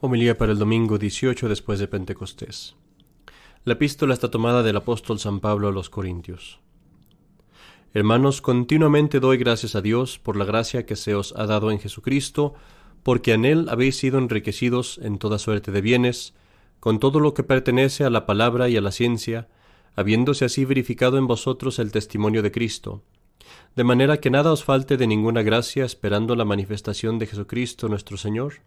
Homilía para el domingo 18 después de Pentecostés. La epístola está tomada del apóstol San Pablo a los Corintios. Hermanos, continuamente doy gracias a Dios por la gracia que se os ha dado en Jesucristo, porque en Él habéis sido enriquecidos en toda suerte de bienes, con todo lo que pertenece a la palabra y a la ciencia, habiéndose así verificado en vosotros el testimonio de Cristo, de manera que nada os falte de ninguna gracia, esperando la manifestación de Jesucristo nuestro Señor,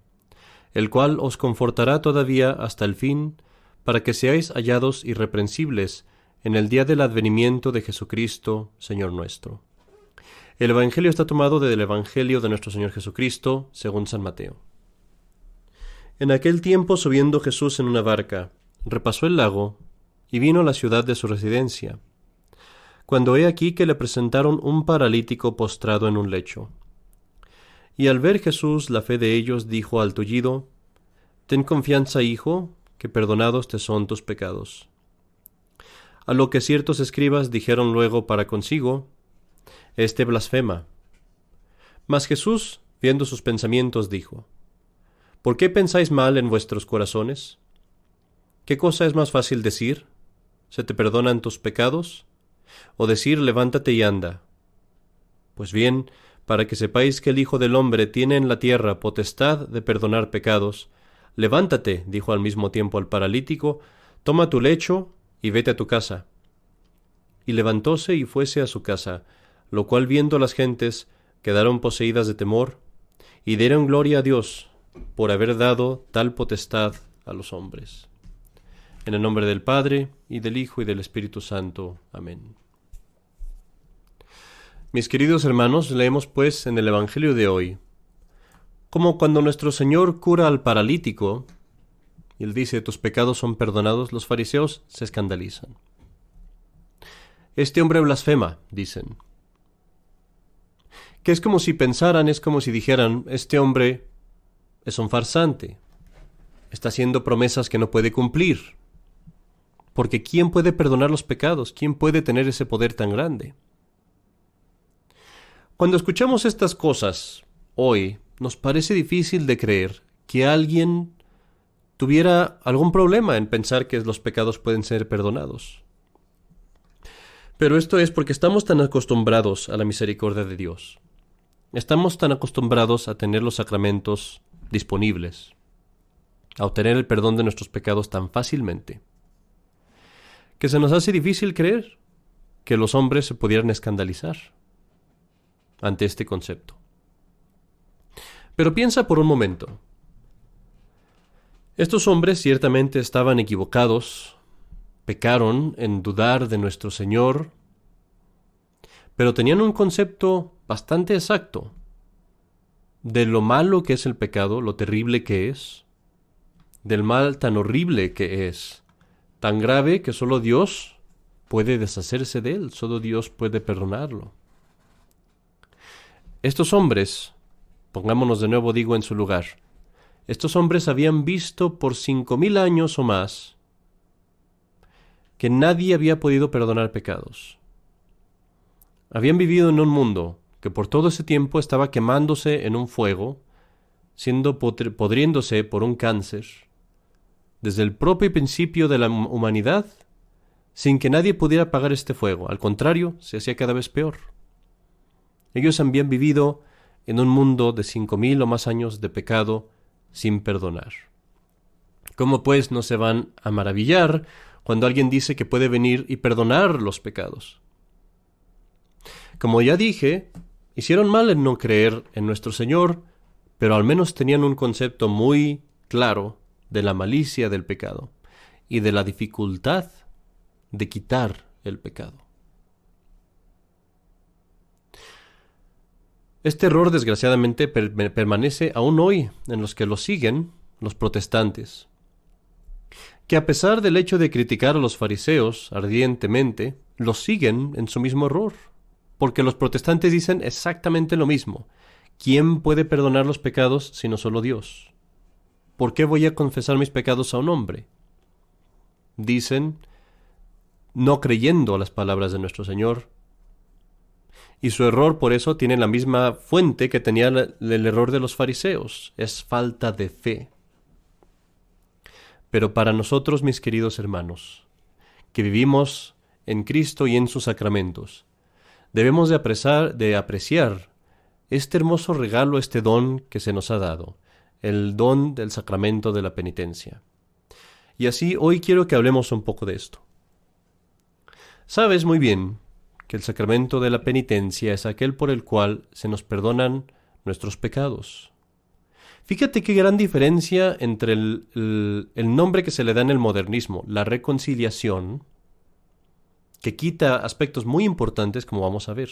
el cual os confortará todavía hasta el fin, para que seáis hallados irreprensibles en el día del advenimiento de Jesucristo, Señor nuestro. El Evangelio está tomado del Evangelio de nuestro Señor Jesucristo, según San Mateo. En aquel tiempo, subiendo Jesús en una barca, repasó el lago y vino a la ciudad de su residencia, cuando he aquí que le presentaron un paralítico postrado en un lecho. Y al ver Jesús la fe de ellos, dijo al tullido: «Ten confianza, hijo, que perdonados te son tus pecados». A lo que ciertos escribas dijeron luego para consigo: «Este blasfema». Mas Jesús, viendo sus pensamientos, dijo: «¿Por qué pensáis mal en vuestros corazones? ¿Qué cosa es más fácil decir? ¿Se te perdonan tus pecados? ¿O decir, levántate y anda? Pues bien, para que sepáis que el Hijo del Hombre tiene en la tierra potestad de perdonar pecados, levántate», dijo al mismo tiempo al paralítico, «toma tu lecho y vete a tu casa». Y levantóse y fuese a su casa, lo cual viendo las gentes quedaron poseídas de temor, y dieron gloria a Dios por haber dado tal potestad a los hombres. En el nombre del Padre, y del Hijo, y del Espíritu Santo. Amén. Mis queridos hermanos, leemos pues en el Evangelio de hoy como cuando nuestro Señor cura al paralítico, y Él dice: «Tus pecados son perdonados», los fariseos se escandalizan. «Este hombre blasfema», dicen. Que es como si pensaran, es como si dijeran: «Este hombre es un farsante, está haciendo promesas que no puede cumplir, porque ¿quién puede perdonar los pecados? ¿Quién puede tener ese poder tan grande?». Cuando escuchamos estas cosas hoy, nos parece difícil de creer que alguien tuviera algún problema en pensar que los pecados pueden ser perdonados. Pero esto es porque estamos tan acostumbrados a la misericordia de Dios. Estamos tan acostumbrados a tener los sacramentos disponibles, a obtener el perdón de nuestros pecados tan fácilmente, que se nos hace difícil creer que los hombres se pudieran escandalizar ante este concepto. Pero piensa por un momento. Estos hombres ciertamente estaban equivocados, pecaron en dudar de nuestro Señor, pero tenían un concepto bastante exacto de lo malo que es el pecado, lo terrible que es, del mal tan horrible que es, tan grave que solo Dios puede deshacerse de él, solo Dios puede perdonarlo. Estos hombres, pongámonos de nuevo, digo, en su lugar, estos hombres habían visto por 5,000 años o más que nadie había podido perdonar pecados. Habían vivido en un mundo que por todo ese tiempo estaba quemándose en un fuego, siendo podriéndose por un cáncer, desde el propio principio de la humanidad, sin que nadie pudiera apagar este fuego. Al contrario, se hacía cada vez peor. Ellos habían vivido en un mundo de 5,000 o más años de pecado sin perdonar. ¿Cómo pues no se van a maravillar cuando alguien dice que puede venir y perdonar los pecados? Como ya dije, hicieron mal en no creer en nuestro Señor, pero al menos tenían un concepto muy claro de la malicia del pecado y de la dificultad de quitar el pecado. Este error, desgraciadamente, permanece aún hoy en los que lo siguen, los protestantes, que a pesar del hecho de criticar a los fariseos ardientemente, los siguen en su mismo error, porque los protestantes dicen exactamente lo mismo. ¿Quién puede perdonar los pecados sino solo Dios? ¿Por qué voy a confesar mis pecados a un hombre? Dicen, no creyendo a las palabras de nuestro Señor, y su error por eso tiene la misma fuente que tenía el error de los fariseos, es falta de fe. Pero para nosotros, mis queridos hermanos, que vivimos en Cristo y en sus sacramentos, debemos de apreciar este hermoso regalo, este don que se nos ha dado, el don del sacramento de la penitencia. Y así hoy quiero que hablemos un poco de esto. Sabes muy bien que el sacramento de la penitencia es aquel por el cual se nos perdonan nuestros pecados. Fíjate qué gran diferencia entre el nombre que se le da en el modernismo, la reconciliación, que quita aspectos muy importantes, como vamos a ver.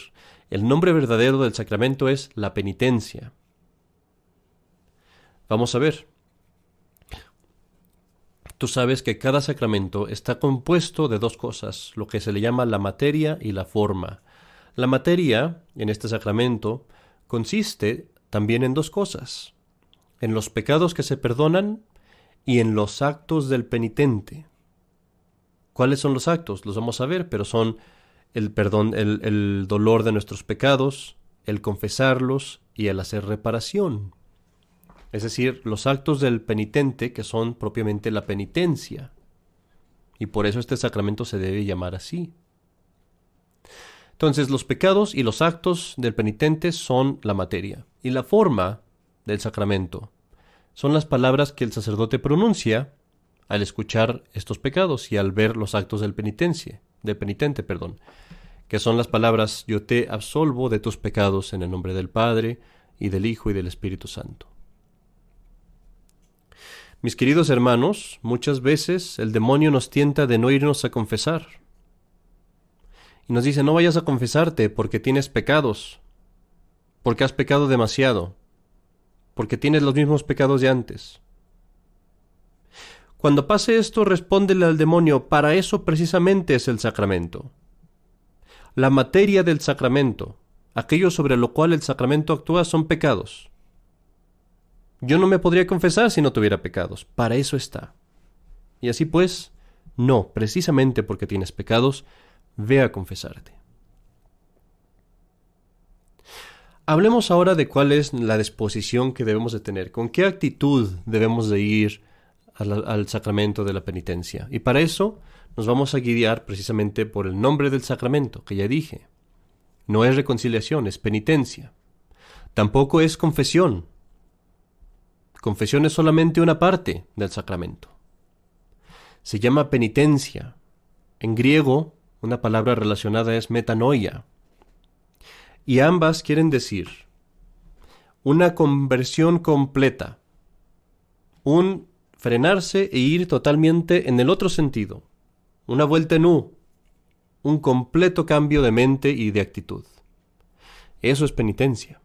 El nombre verdadero del sacramento es la penitencia. Vamos a ver. Tú sabes que cada sacramento está compuesto de dos cosas, lo que se le llama la materia y la forma. La materia, en este sacramento, consiste también en dos cosas: en los pecados que se perdonan y en los actos del penitente. ¿Cuáles son los actos? Los vamos a ver, pero son el perdón, el dolor de nuestros pecados, el confesarlos y el hacer reparación. Es decir, los actos del penitente, que son propiamente la penitencia. Y por eso este sacramento se debe llamar así. Entonces, los pecados y los actos del penitente son la materia. Y la forma del sacramento son las palabras que el sacerdote pronuncia al escuchar estos pecados y al ver los actos del penitente, que son las palabras: yo te absolvo de tus pecados en el nombre del Padre, y del Hijo, y del Espíritu Santo. Mis queridos hermanos, muchas veces el demonio nos tienta de no irnos a confesar. Y nos dice: no vayas a confesarte porque tienes pecados, porque has pecado demasiado, porque tienes los mismos pecados de antes. Cuando pase esto, respóndele al demonio: para eso precisamente es el sacramento. La materia del sacramento, aquello sobre lo cual el sacramento actúa, son pecados. Yo no me podría confesar si no tuviera pecados. Para eso está. Y así pues, no, precisamente porque tienes pecados, ve a confesarte. Hablemos ahora de cuál es la disposición que debemos de tener, con qué actitud debemos de ir al sacramento de la penitencia. Y para eso nos vamos a guiar precisamente por el nombre del sacramento, que ya dije. No es reconciliación, es penitencia. Tampoco es confesión. Confesión es solamente una parte del sacramento. Se llama penitencia. En griego, una palabra relacionada es metanoia. Y ambas quieren decir una conversión completa, un frenarse e ir totalmente en el otro sentido, una vuelta en U, un completo cambio de mente y de actitud. Eso es penitencia.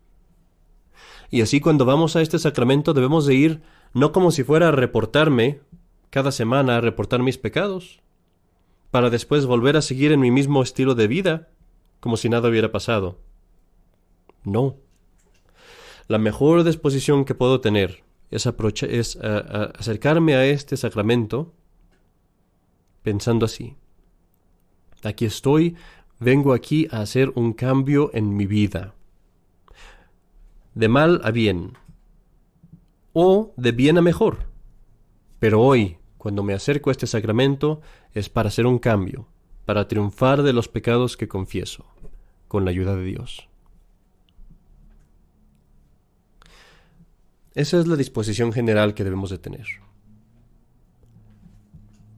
Y así, cuando vamos a este sacramento, debemos de ir no como si fuera a reportarme cada semana, a reportar mis pecados, para después volver a seguir en mi mismo estilo de vida, como si nada hubiera pasado. No. La mejor disposición que puedo tener es acercarme a este sacramento pensando así: aquí estoy, vengo aquí a hacer un cambio en mi vida, de mal a bien, o de bien a mejor. Pero hoy, cuando me acerco a este sacramento, es para hacer un cambio, para triunfar de los pecados que confieso, con la ayuda de Dios. Esa es la disposición general que debemos de tener.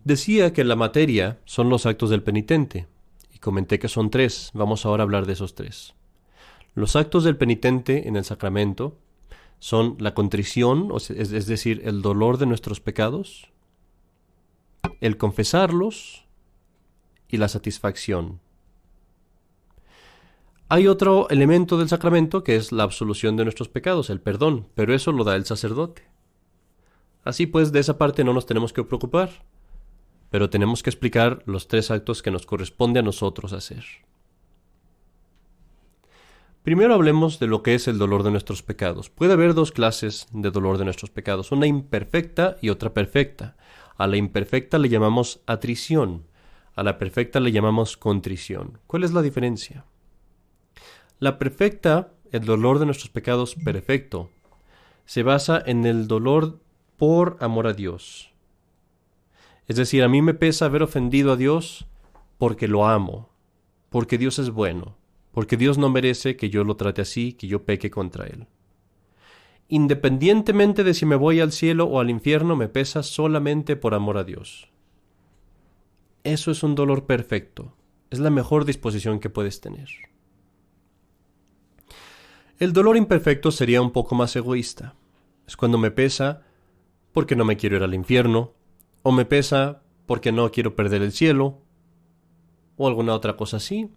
Decía que la materia son los actos del penitente, y comenté que son 3. Vamos ahora a hablar de esos 3. Los actos del penitente en el sacramento son la contrición, es decir, el dolor de nuestros pecados, el confesarlos y la satisfacción. Hay otro elemento del sacramento que es la absolución de nuestros pecados, el perdón, pero eso lo da el sacerdote. Así pues, de esa parte no nos tenemos que preocupar, pero tenemos que explicar los 3 actos que nos corresponde a nosotros hacer. Primero hablemos de lo que es el dolor de nuestros pecados. Puede haber 2 clases de dolor de nuestros pecados, una imperfecta y otra perfecta. A la imperfecta le llamamos atrición, a la perfecta le llamamos contrición. ¿Cuál es la diferencia? La perfecta, el dolor de nuestros pecados perfecto, se basa en el dolor por amor a Dios. Es decir, a mí me pesa haber ofendido a Dios porque lo amo, porque Dios es bueno, porque Dios no merece que yo lo trate así, que yo peque contra Él. Independientemente de si me voy al cielo o al infierno, me pesa solamente por amor a Dios. Eso es un dolor perfecto. Es la mejor disposición que puedes tener. El dolor imperfecto sería un poco más egoísta. Es cuando me pesa porque no me quiero ir al infierno, o me pesa porque no quiero perder el cielo, o alguna otra cosa así.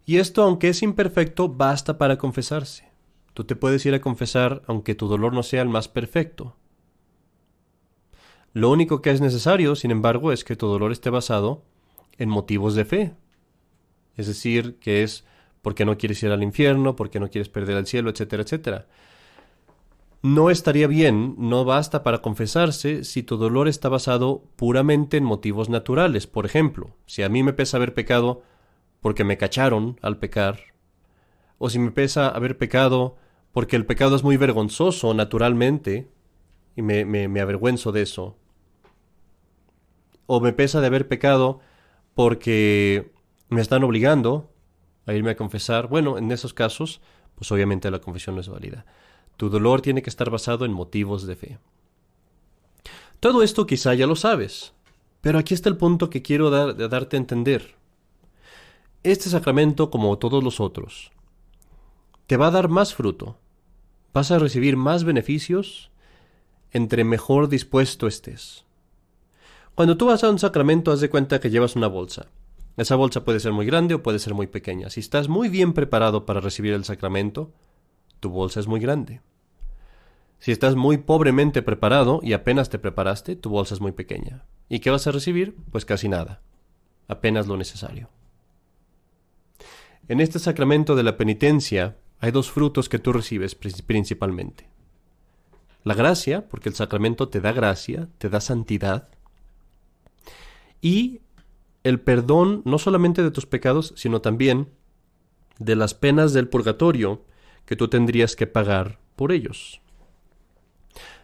Y esto, aunque es imperfecto, basta para confesarse. Tú te puedes ir a confesar aunque tu dolor no sea el más perfecto. Lo único que es necesario, sin embargo, es que tu dolor esté basado en motivos de fe. Es decir, que es porque no quieres ir al infierno, porque no quieres perder el cielo, etcétera, etcétera. No estaría bien, no basta para confesarse si tu dolor está basado puramente en motivos naturales. Por ejemplo, si a mí me pesa haber pecado porque me cacharon al pecar, o si me pesa haber pecado porque el pecado es muy vergonzoso naturalmente, y me avergüenzo de eso, o me pesa de haber pecado porque me están obligando a irme a confesar. Bueno, en esos casos, pues obviamente la confesión no es válida. Tu dolor tiene que estar basado en motivos de fe. Todo esto quizá ya lo sabes, pero aquí está el punto que quiero darte a entender. Este sacramento, como todos los otros, te va a dar más fruto. Vas a recibir más beneficios entre mejor dispuesto estés. Cuando tú vas a un sacramento, haz de cuenta que llevas una bolsa. Esa bolsa puede ser muy grande o puede ser muy pequeña. Si estás muy bien preparado para recibir el sacramento, tu bolsa es muy grande. Si estás muy pobremente preparado y apenas te preparaste, tu bolsa es muy pequeña. ¿Y qué vas a recibir? Pues casi nada. Apenas lo necesario. En este sacramento de la penitencia hay dos frutos que tú recibes principalmente. La gracia, porque el sacramento te da gracia, te da santidad. Y el perdón no solamente de tus pecados, sino también de las penas del purgatorio que tú tendrías que pagar por ellos.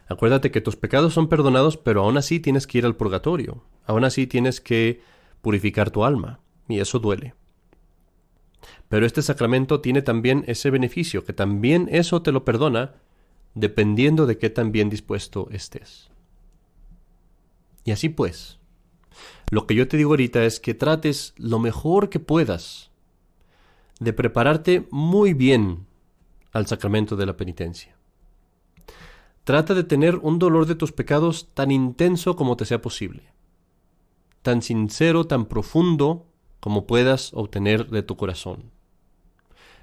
Acuérdate que tus pecados son perdonados, pero aún así tienes que ir al purgatorio. Aún así tienes que purificar tu alma, y eso duele. Pero este sacramento tiene también ese beneficio, que también eso te lo perdona, dependiendo de qué tan bien dispuesto estés. Y así pues, lo que yo te digo ahorita es que trates lo mejor que puedas de prepararte muy bien al sacramento de la penitencia. Trata de tener un dolor de tus pecados tan intenso como te sea posible, tan sincero, tan profundo como puedas obtener de tu corazón.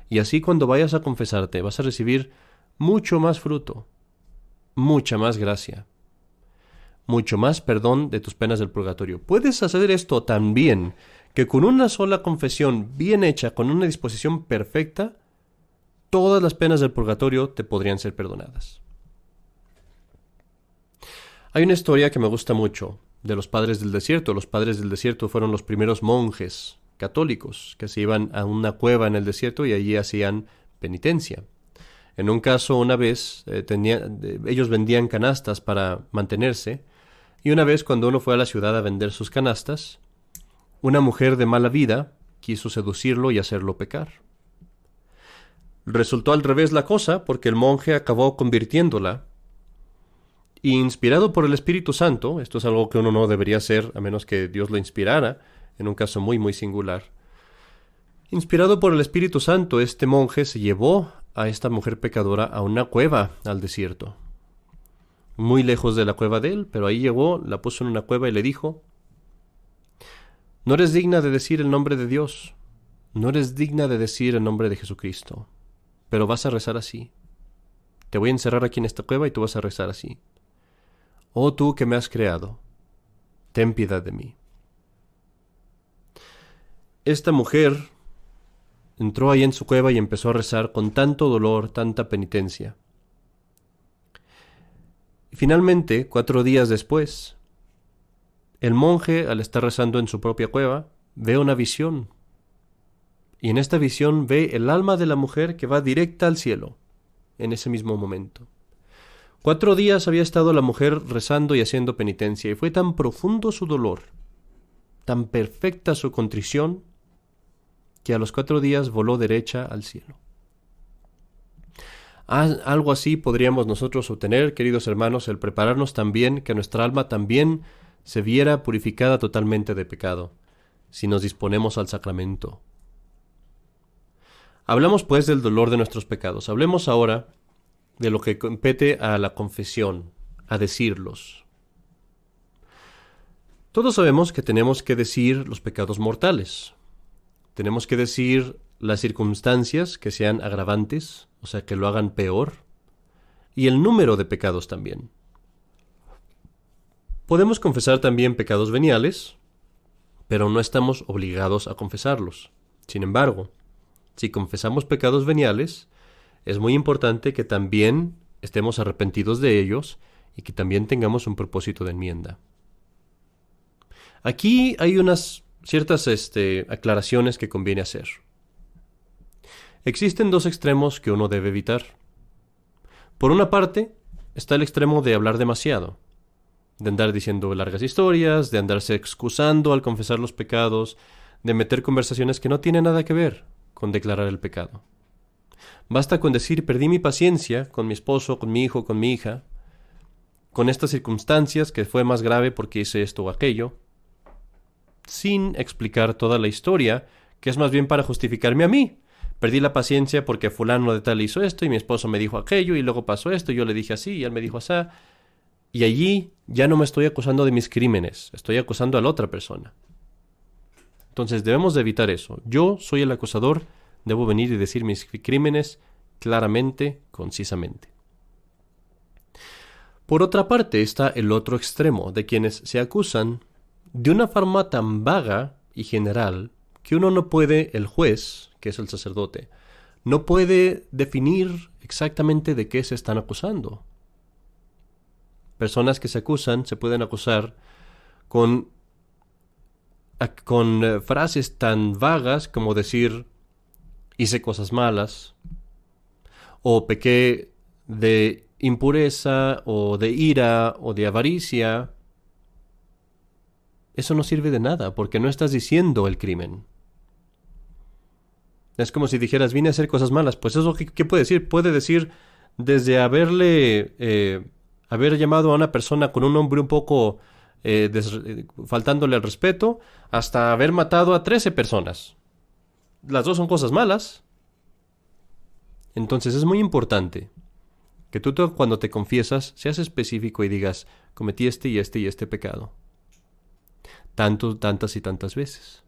Y así cuando vayas a confesarte vas a recibir mucho más fruto, mucha más gracia, mucho más perdón de tus penas del purgatorio. Puedes hacer esto tan bien que con una sola confesión bien hecha, con una disposición perfecta, todas las penas del purgatorio te podrían ser perdonadas. Hay una historia que me gusta mucho de los padres del desierto. Los padres del desierto fueron los primeros monjes católicos que se iban a una cueva en el desierto y allí hacían penitencia. En un caso, una vez, ellos vendían canastas para mantenerse, y una vez cuando uno fue a la ciudad a vender sus canastas, una mujer de mala vida quiso seducirlo y hacerlo pecar. Resultó al revés la cosa, porque el monje acabó convirtiéndola, y inspirado por el Espíritu Santo, esto es algo que uno no debería hacer a menos que Dios lo inspirara, en un caso muy muy singular. Inspirado por el Espíritu Santo, este monje se llevó a esta mujer pecadora a una cueva al desierto. Muy lejos de la cueva de él, pero ahí llegó, la puso en una cueva y le dijo: no eres digna de decir el nombre de Dios, no eres digna de decir el nombre de Jesucristo, pero vas a rezar así. Te voy a encerrar aquí en esta cueva y tú vas a rezar así. Oh tú que me has creado, ten piedad de mí. Esta mujer entró ahí en su cueva y empezó a rezar con tanto dolor, tanta penitencia. Y finalmente, 4 días después, el monje, al estar rezando en su propia cueva, ve una visión. Y en esta visión ve el alma de la mujer que va directa al cielo, en ese mismo momento. 4 días había estado la mujer rezando y haciendo penitencia, y fue tan profundo su dolor, tan perfecta su contrición, que a los 4 días voló derecha al cielo. Algo así podríamos nosotros obtener, queridos hermanos, el prepararnos también, que nuestra alma también se viera purificada totalmente de pecado, si nos disponemos al sacramento. Hablamos pues del dolor de nuestros pecados. Hablemos ahora de lo que compete a la confesión, a decirlos. Todos sabemos que tenemos que decir los pecados mortales. Tenemos que decir las circunstancias que sean agravantes, o sea, que lo hagan peor, y el número de pecados también. Podemos confesar también pecados veniales, pero no estamos obligados a confesarlos. Sin embargo, si confesamos pecados veniales, es muy importante que también estemos arrepentidos de ellos y que también tengamos un propósito de enmienda. Aquí hay unas ciertas aclaraciones que conviene hacer. Existen 2 extremos que uno debe evitar. Por una parte, está el extremo de hablar demasiado, de andar diciendo largas historias, de andarse excusando al confesar los pecados, de meter conversaciones que no tienen nada que ver con declarar el pecado. Basta con decir, perdí mi paciencia con mi esposo, con mi hijo, con mi hija, con estas circunstancias que fue más grave porque hice esto o aquello, sin explicar toda la historia, que es más bien para justificarme a mí. Perdí la paciencia porque fulano de tal hizo esto y mi esposo me dijo aquello y luego pasó esto y yo le dije así y él me dijo así. Y allí ya no me estoy acusando de mis crímenes, estoy acusando a la otra persona. Entonces debemos de evitar eso. Yo soy el acusador, debo venir y decir mis crímenes claramente, concisamente. Por otra parte está el otro extremo de quienes se acusan de una forma tan vaga y general que uno no puede, el juez, que es el sacerdote, no puede definir exactamente de qué se están acusando. Personas que se acusan se pueden acusar con frases tan vagas como decir hice cosas malas, o pequé de impureza, o de ira, o de avaricia. Eso no sirve de nada, porque no estás diciendo el crimen. Es como si dijeras, vine a hacer cosas malas. Pues eso, ¿qué puede decir? Puede decir desde haber llamado a una persona con un nombre un poco faltándole al respeto, hasta haber matado a 13 personas. Las dos son cosas malas. Entonces es muy importante que tú cuando te confiesas seas específico y digas, cometí este y este y este pecado. Tantas y tantas veces.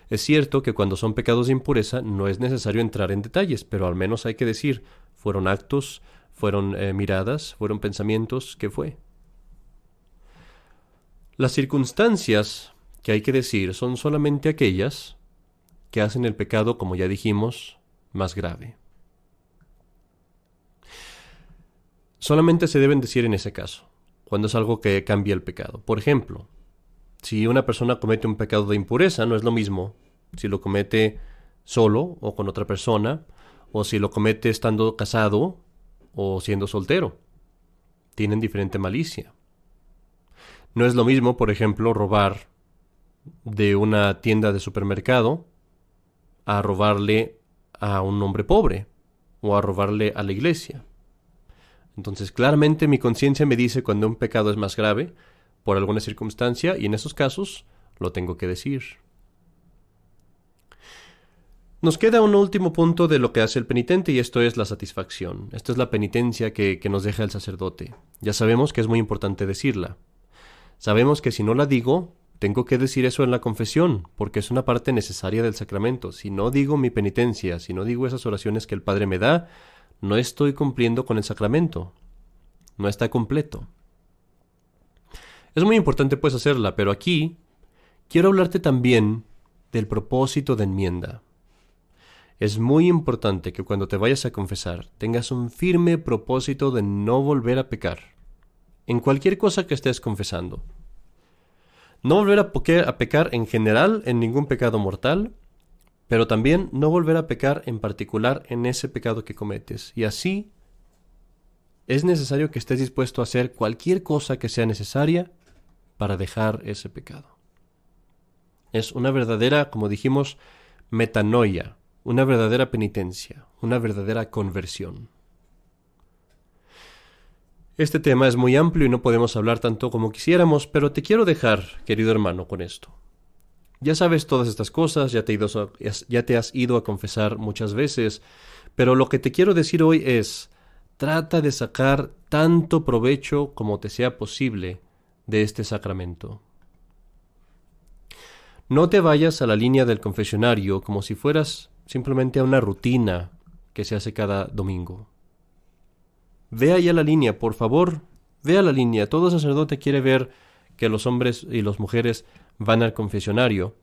Es cierto que cuando son pecados de impureza no es necesario entrar en detalles, pero al menos hay que decir, fueron actos, fueron miradas, fueron pensamientos, ¿qué fue? Las circunstancias que hay que decir son solamente aquellas que hacen el pecado, como ya dijimos, más grave. Solamente se deben decir en ese caso, cuando es algo que cambia el pecado. Por ejemplo, si una persona comete un pecado de impureza, no es lo mismo si lo comete solo o con otra persona, o si lo comete estando casado o siendo soltero. Tienen diferente malicia. No es lo mismo, por ejemplo, robar de una tienda de supermercado a robarle a un hombre pobre o a robarle a la iglesia. Entonces, claramente mi conciencia me dice cuando un pecado es más grave por alguna circunstancia y en esos casos lo tengo que decir. Nos queda un último punto de lo que hace el penitente y esto es la satisfacción. Esta es la penitencia que nos deja el sacerdote. Ya sabemos que es muy importante decirla. Sabemos que si no la digo, tengo que decir eso en la confesión, porque es una parte necesaria del sacramento. Si no digo mi penitencia, si no digo esas oraciones que el Padre me da, no estoy cumpliendo con el sacramento. No está completo. Es muy importante pues hacerla, pero aquí quiero hablarte también del propósito de enmienda. Es muy importante que cuando te vayas a confesar tengas un firme propósito de no volver a pecar, en cualquier cosa que estés confesando. No volver a pecar en general en ningún pecado mortal, pero también no volver a pecar en particular en ese pecado que cometes. Y así es necesario que estés dispuesto a hacer cualquier cosa que sea necesaria para dejar ese pecado. Es una verdadera, como dijimos, metanoia, una verdadera penitencia, una verdadera conversión. Este tema es muy amplio y no podemos hablar tanto como quisiéramos, pero te quiero dejar, querido hermano, con esto. Ya sabes todas estas cosas, ya te has ido a confesar muchas veces, pero lo que te quiero decir hoy es, trata de sacar tanto provecho como te sea posible de este sacramento. No te vayas a la línea del confesionario como si fueras simplemente a una rutina que se hace cada domingo. Ve allá la línea, por favor, ve a la línea. Todo sacerdote quiere ver que los hombres y las mujeres van al confesionario.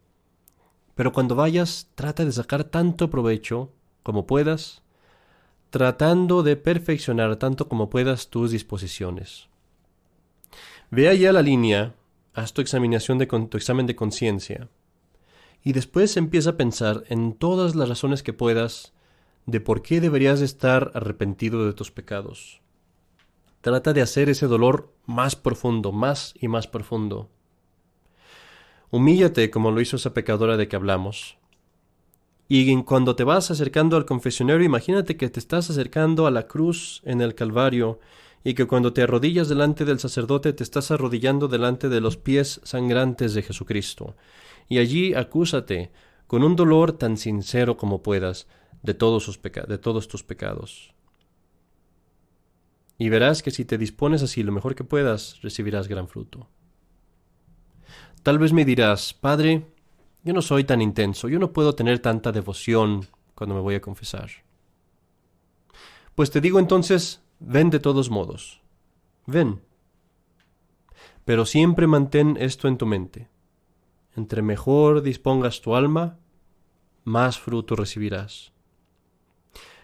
Pero cuando vayas, trata de sacar tanto provecho como puedas, tratando de perfeccionar tanto como puedas tus disposiciones. Ve allá la línea, haz tu tu examen de conciencia, y después empieza a pensar en todas las razones que puedas de por qué deberías estar arrepentido de tus pecados. Trata de hacer ese dolor más profundo, más y más profundo. Humíllate como lo hizo esa pecadora de que hablamos. Y cuando te vas acercando al confesionario, imagínate que te estás acercando a la cruz en el Calvario y que cuando te arrodillas delante del sacerdote te estás arrodillando delante de los pies sangrantes de Jesucristo. Y allí acúsate con un dolor tan sincero como puedas de todos tus pecados. Y verás que si te dispones así lo mejor que puedas, recibirás gran fruto. Tal vez me dirás, Padre, yo no soy tan intenso, yo no puedo tener tanta devoción cuando me voy a confesar. Pues te digo entonces, ven de todos modos, ven. Pero siempre mantén esto en tu mente. Entre mejor dispongas tu alma, más fruto recibirás.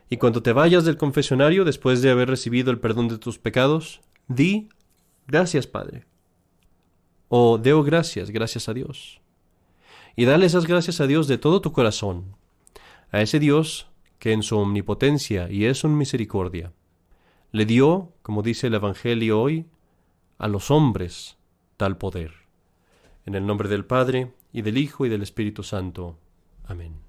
Y cuando te vayas del confesionario, después de haber recibido el perdón de tus pecados, di, gracias, Padre. O deo gracias, gracias a Dios. Y dale esas gracias a Dios de todo tu corazón, a ese Dios que en su omnipotencia y en su misericordia le dio, como dice el Evangelio hoy, a los hombres tal poder. En el nombre del Padre, y del Hijo, y del Espíritu Santo. Amén.